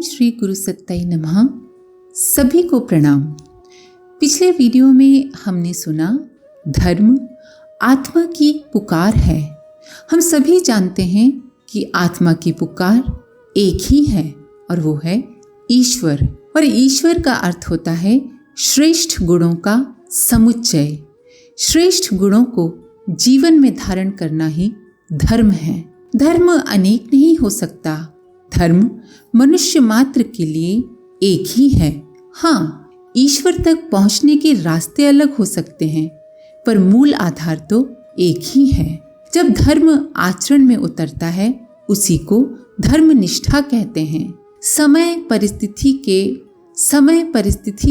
श्री गुरु सत्ताई नमः। सभी को प्रणाम। पिछले वीडियो में हमने सुना धर्म आत्मा की पुकार है। हम सभी जानते हैं कि आत्मा की पुकार एक ही है और वो है ईश्वर। और ईश्वर का अर्थ होता है श्रेष्ठ गुणों का समुच्चय। श्रेष्ठ गुणों को जीवन में धारण करना ही धर्म है। धर्म अनेक नहीं हो सकता। धर्म मनुष्य मात्र के लिए एक ही है। हाँ, ईश्वर तक पहुंचने के रास्ते अलग हो सकते हैं, पर मूल आधार तो एक ही है। जब धर्म आचरण में उतरता है उसी को धर्मनिष्ठा कहते हैं। समय परिस्थिति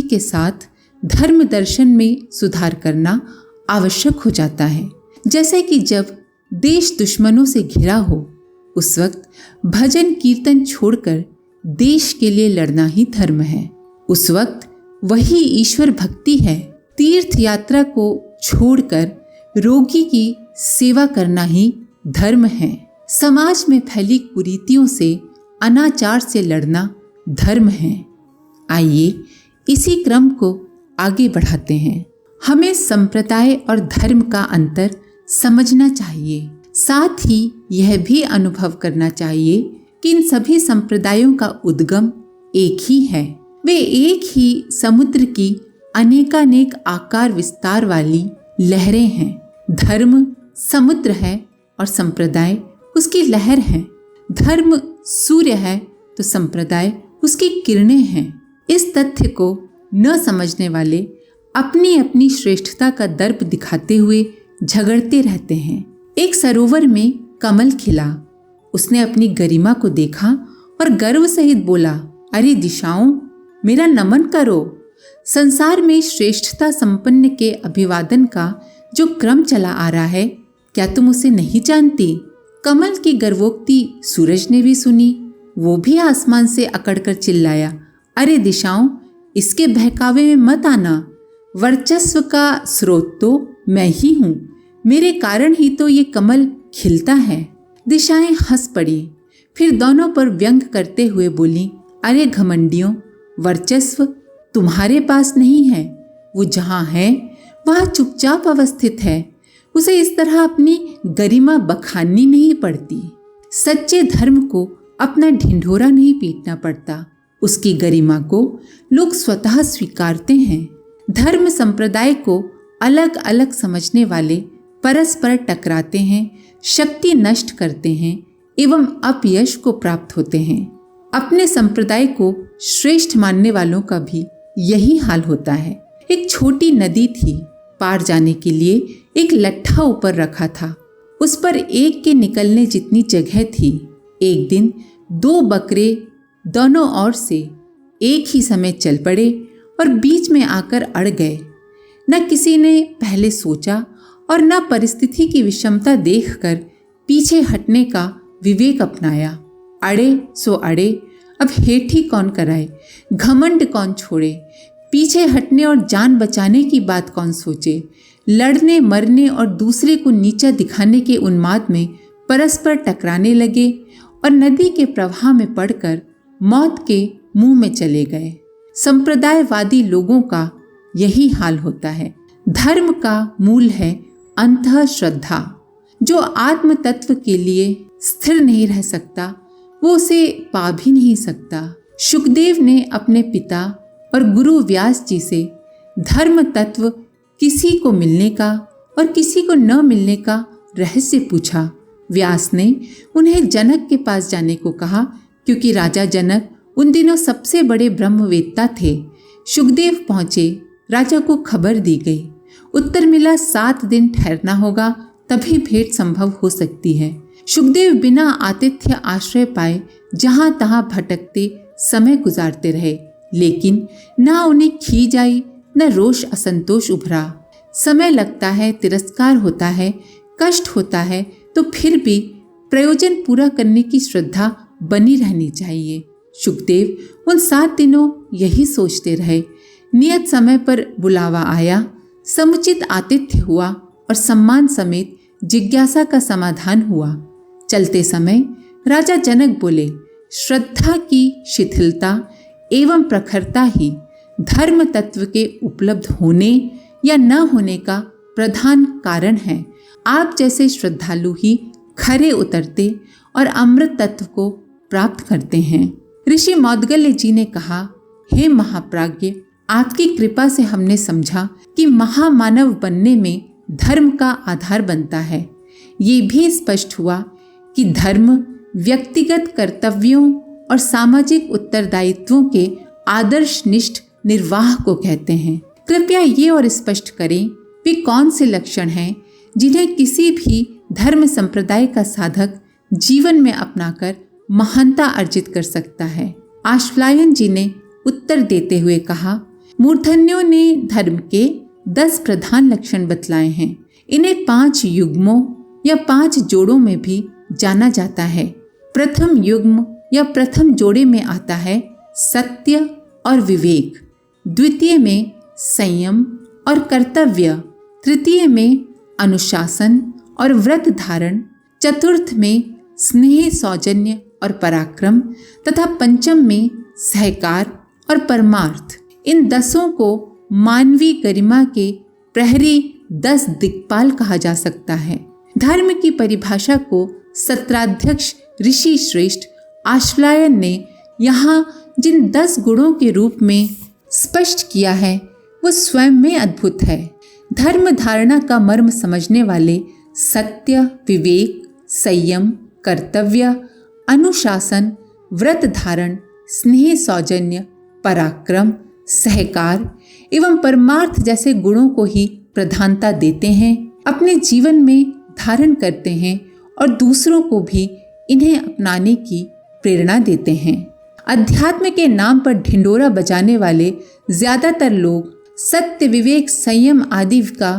के साथ धर्म दर्शन में सुधार करना आवश्यक हो जाता है। जैसे कि जब देश दुश्मनों से घिरा हो उस वक्त भजन कीर्तन छोड़कर देश के लिए लड़ना ही धर्म है। उस वक्त वही ईश्वर भक्ति है। तीर्थ यात्रा को छोड़कर रोगी की सेवा करना ही धर्म है। समाज में फैली कुरीतियों से, अनाचार से लड़ना धर्म है। आइए इसी क्रम को आगे बढ़ाते हैं। हमें संप्रदाय और धर्म का अंतर समझना चाहिए। साथ ही यह भी अनुभव करना चाहिए कि इन सभी संप्रदायों का उद्गम एक ही है। वे एक ही समुद्र की अनेकानेक आकार विस्तार वाली लहरें हैं। धर्म समुद्र है और संप्रदाय उसकी लहर है। धर्म सूर्य है तो संप्रदाय उसकी किरणें हैं। इस तथ्य को न समझने वाले अपनी अपनी श्रेष्ठता का दर्प दिखाते हुए झगड़ते रहते हैं। एक सरोवर में कमल खिला। उसने अपनी गरिमा को देखा और गर्व सहित बोला, अरे दिशाओं, मेरा नमन करो। संसार में श्रेष्ठता संपन्न के अभिवादन का जो क्रम चला आ रहा है, क्या तुम उसे नहीं जानती? कमल की गर्वोक्ति सूरज ने भी सुनी। वो भी आसमान से अकड़कर चिल्लाया, अरे दिशाओं, इसके बहकावे में मत आना। वर्चस्व का स्रोत तो मैं ही हूँ। मेरे कारण ही तो ये कमल खिलता है। दिशाएं हंस पड़ी, फिर दोनों पर व्यंग करते हुए बोली, अरे घमंडियों, वर्चस्व तुम्हारे पास नहीं है। वो जहाँ है वहाँ चुपचाप अवस्थित है। उसे इस तरह अपनी गरिमा बखाननी नहीं पड़ती। सच्चे धर्म को अपना ढिंढोरा नहीं पीटना पड़ता। उसकी गरिमा को लोग स्वतः स्वीकारते हैं। धर्म संप्रदाय को अलग अलग समझने वाले परस्पर टकराते हैं, शक्ति नष्ट करते हैं एवं अपयश को प्राप्त होते हैं। अपने संप्रदाय को श्रेष्ठ मानने वालों का भी यही हाल होता है। एक छोटी नदी थी। पार जाने के लिए एक लट्ठा ऊपर रखा था। उस पर एक के निकलने जितनी जगह थी। एक दिन दो बकरे दोनों ओर से एक ही समय चल पड़े और बीच में आकर अड़ गए। न किसी ने पहले सोचा और न परिस्थिति की विषमता देखकर पीछे हटने का विवेक अपनाया। अड़े सो अड़े, अब हेठी कौन कराए, घमंड कौन छोड़े, पीछे हटने और जान बचाने की बात कौन सोचे। लड़ने मरने और दूसरे को नीचा दिखाने के उन्माद में परस्पर टकराने लगे और नदी के प्रवाह में पड़कर मौत के मुंह में चले गए। संप्रदायवादी लोगों का यही हाल होता है। धर्म का मूल है अंतः श्रद्धा। जो आत्म तत्व के लिए स्थिर नहीं रह सकता वो उसे पा भी नहीं सकता। शुकदेव ने अपने पिता और गुरु व्यास जी से धर्म तत्व किसी को मिलने का और किसी को न मिलने का रहस्य पूछा। व्यास ने उन्हें जनक के पास जाने को कहा, क्योंकि राजा जनक उन दिनों सबसे बड़े ब्रह्मवेत्ता थे। शुकदेव पहुंचे। राजा को खबर दी गई। उत्तर मिला 7 दिन ठहरना होगा, तभी भेंट संभव हो सकती है। शुकदेव बिना आतिथ्य आश्रय पाए जहां तहां भटकते समय गुजारते रहे, लेकिन ना उन्हें खीज आई न रोष असंतोष उभरा। समय लगता है, तिरस्कार होता है, कष्ट होता है, तो फिर भी प्रयोजन पूरा करने की श्रद्धा बनी रहनी चाहिए। शुकदेव उन 7 दिनों यही सोचते रहे। नियत समय पर बुलावा आया, समुचित आतिथ्य हुआ और सम्मान समेत जिज्ञासा का समाधान हुआ। चलते समय राजा जनक बोले, श्रद्धा की शिथिलता एवं प्रखरता ही धर्म तत्व के उपलब्ध होने या न होने का प्रधान कारण है। आप जैसे श्रद्धालु ही खरे उतरते और अमृत तत्व को प्राप्त करते हैं। ऋषि मौद्गल्य जी ने कहा, हे महाप्राज्ञ, आपकी कृपा से हमने समझा कि महामानव बनने में धर्म का आधार बनता है। ये भी स्पष्ट हुआ कि धर्म व्यक्तिगत कर्तव्यों और सामाजिक उत्तरदायित्वों के आदर्शनिष्ठ निर्वाह को कहते हैं। कृपया ये और स्पष्ट करें वे कौन से लक्षण हैं जिन्हें किसी भी धर्म संप्रदाय का साधक जीवन में अपनाकर महानता अर्जित कर सकता है। आश्वलायन जी ने उत्तर देते हुए कहा, मूर्धन्यों ने धर्म के 10 प्रधान लक्षण बतलाए हैं। इन्हें 5 युग्मों या 5 जोड़ों में भी जाना जाता है। प्रथम युग्म या प्रथम जोड़े में आता है सत्य और विवेक, द्वितीय में संयम और कर्तव्य, तृतीय में अनुशासन और व्रत धारण, चतुर्थ में स्नेह सौजन्य और पराक्रम तथा पंचम में सहकार और परमार्थ। इन 10 को मानवीय गरिमा के प्रहरी 10 दिक्पाल कहा जा सकता है। धर्म की परिभाषा को सत्राध्यक्ष ऋषि श्रेष्ठ आश्वलायन ने यहाँ जिन 10 गुणों के रूप में स्पष्ट किया है वो स्वयं में अद्भुत है। धर्म धारणा का मर्म समझने वाले सत्य, विवेक, संयम, कर्तव्य, अनुशासन, व्रत धारण, स्नेह सौजन्य, पराक्रम, सहकार एवं परमार्थ जैसे गुणों को ही प्रधानता देते हैं, अपने जीवन में धारण करते हैं और दूसरों को भी इन्हें अपनाने की प्रेरणा देते हैं। अध्यात्म के नाम पर ढिंडोरा बजाने वाले ज्यादातर लोग सत्य, विवेक, संयम आदि का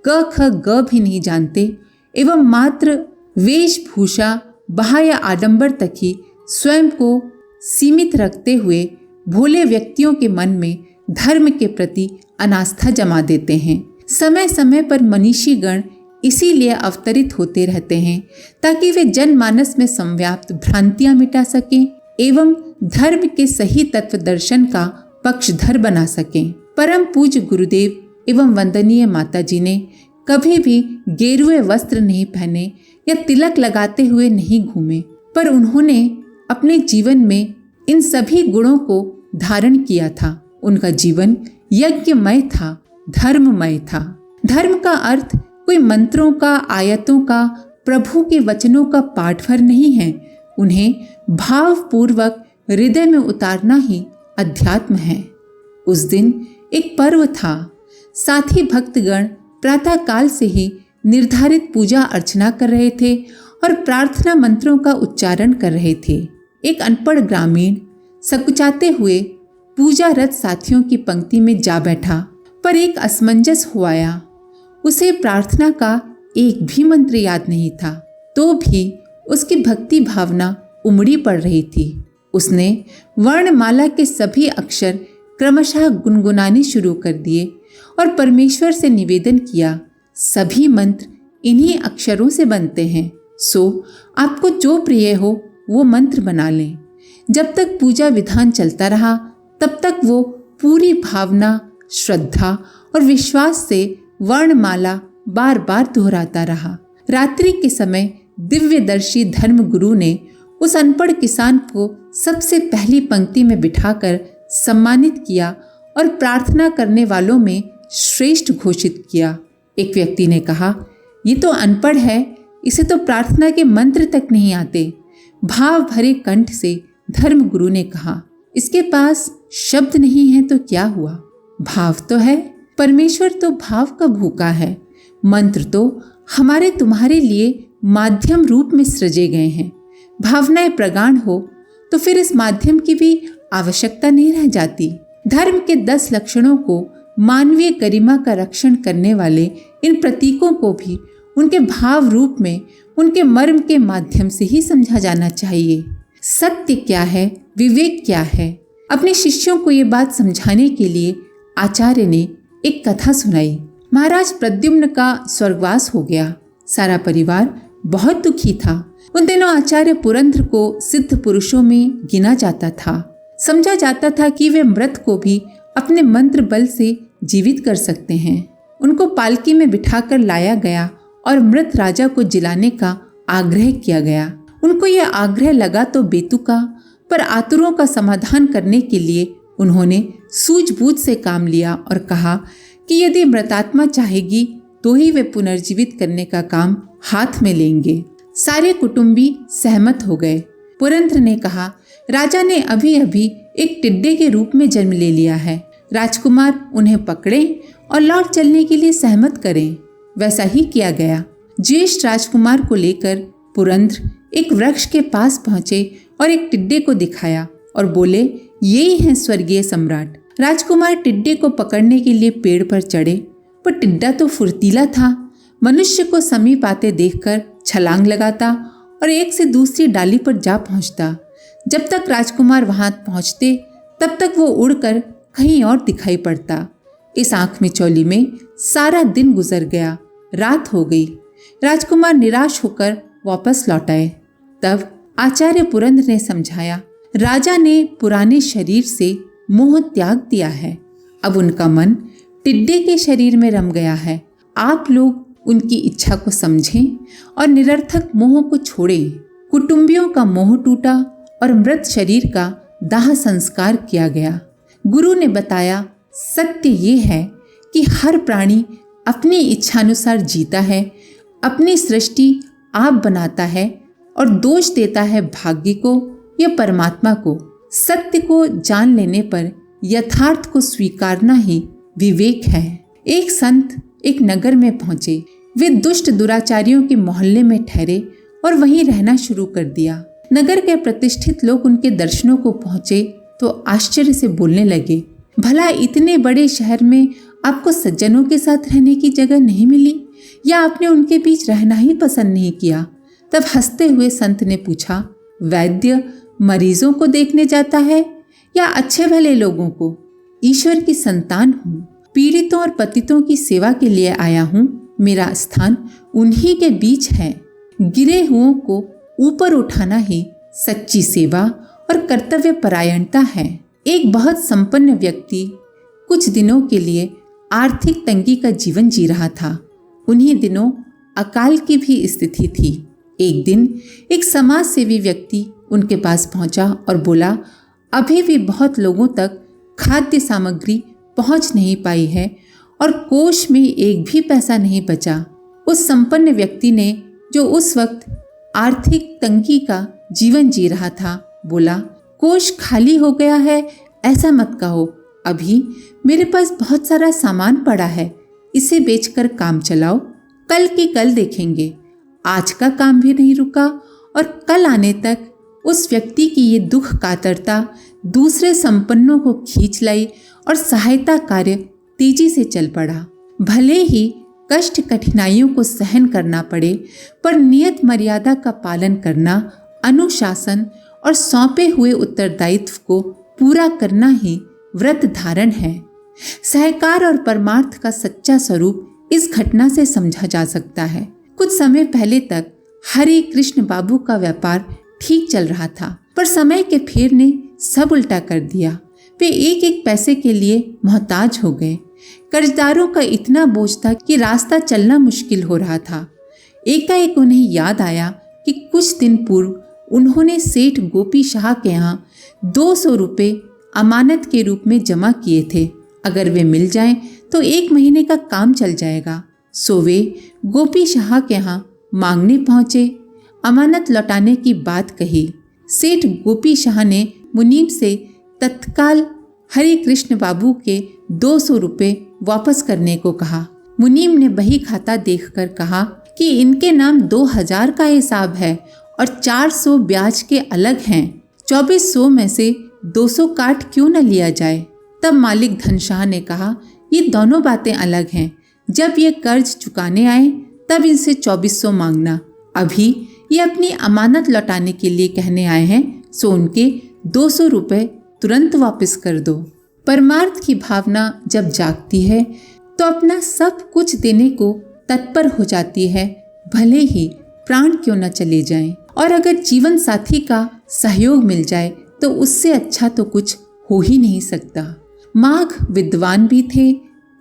क ख ग भी नहीं जानते एवं मात्र वेशभूषा, बाह्य आडंबर तक ही स्वयं को सीमित रखते हुए भोले व्यक्तियों के मन में धर्म के प्रति अनास्था जमा देते हैं। समय समय पर मनीषी गण इसीलिए अवतरित होते रहते हैं ताकि वे जनमानस में संव्याप्त भ्रांतियां मिटा सकें एवं धर्म के सही तत्व दर्शन का पक्षधर बना सकें। परम पूज्य गुरुदेव एवं वंदनीय माता जी ने कभी भी गेरुए वस्त्र नहीं पहने या तिलक लगाते हुए नहीं घूमे, पर उन्होंने अपने जीवन में इन सभी गुणों को धारण किया था। उनका जीवन यज्ञमय था, धर्ममय था। धर्म का अर्थ कोई मंत्रों का, आयतों का, प्रभु के वचनों का पाठ भर नहीं है। उन्हें भावपूर्वक हृदय में उतारना ही अध्यात्म है। उस दिन एक पर्व था। साथी भक्तगण प्रातः काल से ही निर्धारित पूजा अर्चना कर रहे थे और प्रार्थना मंत्रों का उच्चारण कर रहे थे। एक अनपढ़ ग्रामीण सकुचाते हुए पूजारत साथियों की पंक्ति में जा बैठा, पर एक असमंजस हो आया। उसे प्रार्थना का एक भी मंत्र याद नहीं था, तो भी उसकी भक्ति भावना उमड़ी पड़ रही थी। उसने वर्णमाला के सभी अक्षर क्रमशः गुनगुनाने शुरू कर दिए और परमेश्वर से निवेदन किया, सभी मंत्र इन्हीं अक्षरों से बनते हैं, सो आपको जो प्रिय हो वो मंत्र बना लें। जब तक पूजा विधान चलता रहा तब तक वो पूरी भावना, श्रद्धा और विश्वास से वर्णमाला बार बार दोहराता रहा। रात्रि के समय दिव्यदर्शी धर्म गुरु ने उस अनपढ़ किसान को सबसे पहली पंक्ति में बिठाकर सम्मानित किया और प्रार्थना करने वालों में श्रेष्ठ घोषित किया। एक व्यक्ति ने कहा, ये तो अनपढ़ है, इसे तो प्रार्थना के मंत्र तक नहीं आते। भाव भरे कंठ से धर्म गुरु ने कहा, इसके पास शब्द नहीं है तो क्या हुआ, भाव तो है। परमेश्वर तो भाव का भूखा है। मंत्र तो हमारे तुम्हारे लिए माध्यम रूप में सृजे गए हैं। भावनाएं प्रगाढ़ हो तो फिर इस माध्यम की भी आवश्यकता नहीं रह जाती। धर्म के 10 लक्षणों को, मानवीय गरिमा का रक्षण करने वाले इन प्रतीकों को भी उनके भाव रूप में, उनके मर्म के माध्यम से ही समझा जाना चाहिए। सत्य क्या है, विवेक क्या है, अपने शिष्यों को ये बात समझाने के लिए आचार्य ने एक कथा सुनाई। महाराज प्रद्युम्न का स्वर्गवास हो गया। सारा परिवार बहुत दुखी था। उन दिनों आचार्य पुरंदर को सिद्ध पुरुषों में गिना जाता था। समझा जाता था कि वे मृत को भी अपने मंत्र बल से जीवित कर सकते हैं। उनको पालकी में बिठाकर लाया गया और मृत राजा को जिलाने का आग्रह किया गया। उनको यह आग्रह लगा तो बेतुका, पर आतुरों का समाधान करने के लिए उन्होंने सूझबूझ से काम लिया और कहा कि यदि मृतात्मा चाहेगी तो ही वे पुनर्जीवित करने का काम हाथ में लेंगे। सारे कुटुंबी सहमत हो गए। पुरंदर ने कहा, राजा ने अभी अभी एक टिड्डे के रूप में जन्म ले लिया है। राजकुमार उन्हें पकड़ें और लौट चलने के लिए सहमत करें। वैसा ही किया गया। ज्येष्ठ राजकुमार को लेकर पुरंदर एक वृक्ष के पास पहुंचे और एक टिड्डे को दिखाया और बोले, यही है स्वर्गीय सम्राट। राजकुमार टिड्डे को पकड़ने के लिए पेड़ पर चढ़े, पर टिड्डा तो फुर्तीला था। मनुष्य को समीप आते देखकर छलांग लगाता और एक से दूसरी डाली पर जा पहुंचता। जब तक राजकुमार वहां पहुंचते तब तक वो उड़कर कहीं और दिखाई पड़ता। इस आंख मिचौली में सारा दिन गुजर गया। रात हो गई। राजकुमार निराश होकर वापस लौट आए। तब आचार्य पुरंदर ने समझाया, राजा ने पुराने शरीर से मोह त्याग दिया है। अब उनका मन टिड्डे के शरीर में रम गया है। आप लोग उनकी इच्छा को समझें और निरर्थक मोह को छोड़ें। कुटुंबियों का मोह टूटा और मृत शरीर का दाह संस्कार किया गया। गुरु ने बताया, सत्य ये है कि हर प्राणी अपनी इच्छानुसार जीता है, अपनी सृष्टि आप बनाता है और दोष देता है भाग्य को या परमात्मा को। सत्य को जान लेने पर यथार्थ को स्वीकारना ही विवेक है। एक संत एक नगर में पहुंचे। वे दुष्ट दुराचारियों के मोहल्ले में ठहरे और वहीं रहना शुरू कर दिया। नगर के प्रतिष्ठित लोग उनके दर्शनों को पहुंचे तो आश्चर्य से बोलने लगे, भला इतने बड़े शहर में आपको सज्जनों के साथ रहने की जगह नहीं मिली या आपने उनके बीच रहना ही पसंद नहीं किया? तब हंसते हुए संत ने पूछा, वैद्य मरीजों को देखने जाता है या अच्छे भले लोगों को? ईश्वर की संतान हूँ, पीड़ितों और पतितों की सेवा के लिए आया हूँ। मेरा स्थान उन्हीं के बीच है। गिरे हुओं को ऊपर उठाना ही सच्ची सेवा और कर्तव्य परायणता है। एक बहुत संपन्न व्यक्ति कुछ दिनों के लिए आर्थिक तंगी का जीवन जी रहा था। उन्हीं दिनों अकाल की भी स्थिति थी। एक दिन एक समाज सेवी व्यक्ति उनके पास पहुंचा और बोला, अभी भी बहुत लोगों तक खाद्य सामग्री पहुंच नहीं पाई है और कोष में एक भी पैसा नहीं बचा। उस संपन्न व्यक्ति ने, जो उस वक्त आर्थिक तंगी का जीवन जी रहा था, बोला, कोष खाली हो गया है ऐसा मत कहो। अभी मेरे पास बहुत सारा सामान पड़ा है, इसे बेचकर काम चलाओ। कल की कल देखेंगे। आज का काम भी नहीं रुका और कल आने तक उस व्यक्ति की ये दुख कातरता दूसरे संपन्नों को खींच लाई और सहायता कार्य तेजी से चल पड़ा। भले ही कष्ट कठिनाइयों को सहन करना पड़े, पर नियत मर्यादा का पालन करना, अनुशासन और सौंपे हुए उत्तरदायित्व को पूरा करना ही व्रत धारण है। सहकार और परमार्थ का सच्चा स्वरूप इस घटना से समझा जा सकता है। कुछ समय पहले तक हरि कृष्ण बाबू का व्यापार ठीक चल रहा था, पर समय के फेर ने सब उल्टा कर दिया। वे एक एक पैसे के लिए मोहताज हो गए। कर्जदारों का इतना बोझ था कि रास्ता चलना मुश्किल हो रहा था। एकाएक उन्हें याद आया कि कुछ दिन पूर्व उन्होंने सेठ गोपी शाह के यहाँ 200 रुपये अमानत के रूप में जमा किए थे। अगर वे मिल जाएं तो 1 महीने का काम चल जाएगा। सो वे गोपी शाह के यहाँ मांगने पहुँचे। अमानत लौटाने की बात कही। सेठ गोपी शाह ने मुनीम से तत्काल हरि कृष्ण बाबू के 200 रुपये वापस करने को कहा। मुनीम ने बही खाता देखकर कहा कि इनके नाम 2000 का हिसाब है और 400 ब्याज के अलग हैं। 2400 में से 200 काट क्यों न लिया जाए? तब मालिक धनशाह ने कहा, ये दोनों बातें अलग हैं। जब ये कर्ज चुकाने आए तब इनसे 2400 मांगना। अभी ये अपनी अमानत लौटाने के लिए कहने आए हैं, सो उनके 200 रुपये तुरंत वापस कर दो। परमार्थ की भावना जब जागती है तो अपना सब कुछ देने को तत्पर हो जाती है, भले ही प्राण क्यों न चले जाएं। और अगर जीवन साथी का सहयोग मिल जाए तो उससे अच्छा तो कुछ हो ही नहीं सकता। माघ विद्वान भी थे,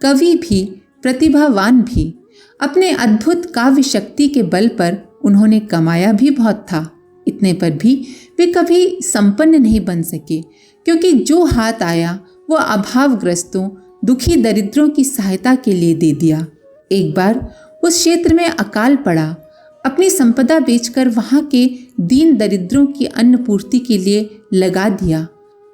कवि भी, प्रतिभावान भी। अपने अद्भुत काव्य शक्ति के बल पर उन्होंने कमाया भी बहुत था। इतने पर भी वे कभी संपन्न नहीं बन सके, क्योंकि जो हाथ आया वो अभावग्रस्तों, दुखी दरिद्रों की सहायता के लिए दे दिया। एक बार उस क्षेत्र में अकाल पड़ा। अपनी संपदा बेचकर वहां के दीन दरिद्रों की अन्न पूर्ति के लिए लगा दिया।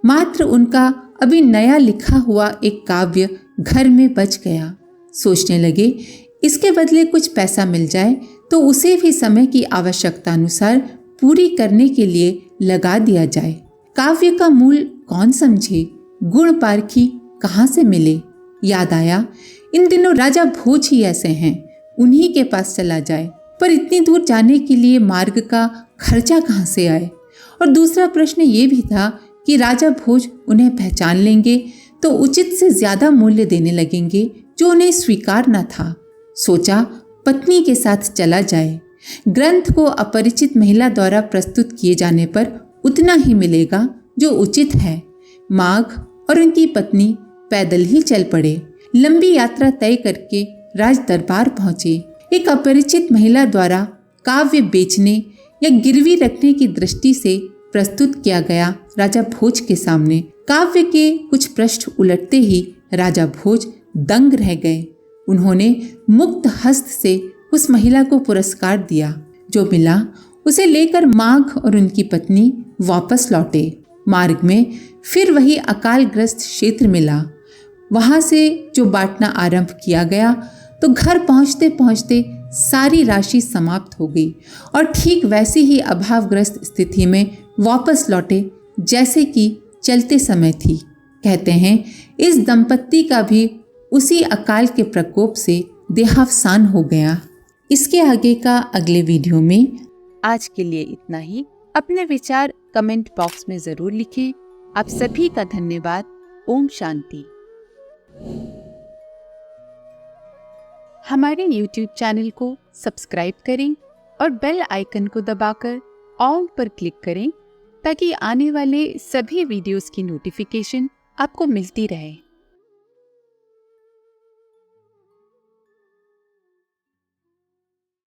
मात्र उनका अभी नया लिखा हुआ एक काव्य घर में बच गया। सोचने लगे इसके बदले कुछ पैसा मिल जाए तो उसे भी समय की आवश्यकता अनुसार पूरी करने के लिए लगा दिया जाए। काव्य का मूल कौन समझे, गुण पारखी कहाँ से मिले। याद आया इन दिनों राजा भोज ही ऐसे हैं, उन्हीं के पास चला जाए। पर इतनी दूर जाने के लिए मार्ग का खर्चा कहाँ से आए। और दूसरा प्रश्न ये भी था कि राजा भोज उन्हें पहचान लेंगे तो उचित से ज्यादा मूल्य देने लगेंगे जो उन्हें स्वीकार न था। सोचा पत्नी के साथ चला जाए। ग्रंथ को अपरिचित महिला द्वारा प्रस्तुत किए जाने पर उतना ही मिलेगा जो उचित है। माघ और उनकी पत्नी पैदल ही चल पड़े। लंबी यात्रा तय करके राज दरबार पहुंचे। एक अपरिचित महिला द्वारा काव्य बेचने या गिरवी रखने की दृष्टि से प्रस्तुत किया गया राजा भोज के सामने। काव्य के कुछ पृष्ठ उलटते ही राजा भोज दंग रह गए। उन्होंने मुक्त हस्त से उस महिला को पुरस्कार दिया। जो मिला उसे लेकर माघ और उनकी पत्नी वापस लौटे। मार्ग में फिर वही अकालग्रस्त क्षेत्र मिला। वहां से जो बांटना आरंभ किया गया तो घर पहुंचते पहुंचते सारी राशि समाप्त हो गई और ठीक वैसी ही अभावग्रस्त स्थिति में वापस लौटे जैसे कि चलते समय थी। कहते हैं इस दंपत्ति का भी उसी अकाल के प्रकोप से देहावसान हो गया। इसके आगे का अगले वीडियो में। आज के लिए इतना ही। अपने विचार कमेंट बॉक्स में जरूर लिखें। आप सभी का धन्यवाद। ओम शांति। हमारे YouTube चैनल को सब्सक्राइब करें और बेल आइकन को दबाकर ऑल पर क्लिक करें ताकि आने वाले सभी वीडियोस की नोटिफिकेशन आपको मिलती रहे।